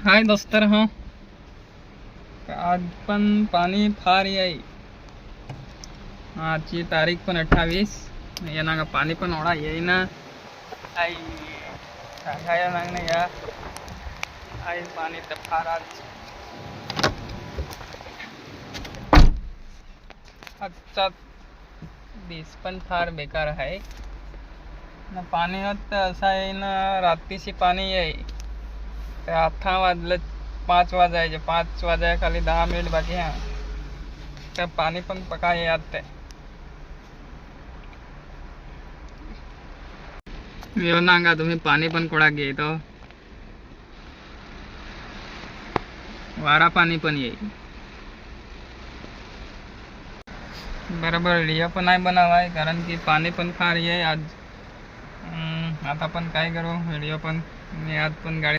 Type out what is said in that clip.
हाय दोस्तर हो. आज पण पाणी फार आहे. आजची तारीख पण 28. येणार का पाणी पण ओढा येईना. आई सांगाया नाही या. आई पाणी तर फार आजचा दिवस पण फार बेकार आहे ना. पाणी असं आहे ना, रात्रीशी पाणी आहे. तर आता वाजलं 5 वाजायचे. 5 वाजाय खाली 10 मिनिट बाकी हा. तर पाणी पण पका यात येऊ नागा तुम्ही पाणी पण कोणा घेतो. वारा पाणी पण येईल बरोबर. व्हिडिओ पण नाही बनवाय कारण की पाणी पण फार आहे आज. आता पण काय करू व्हिडिओ पण. मी आज पण गाडी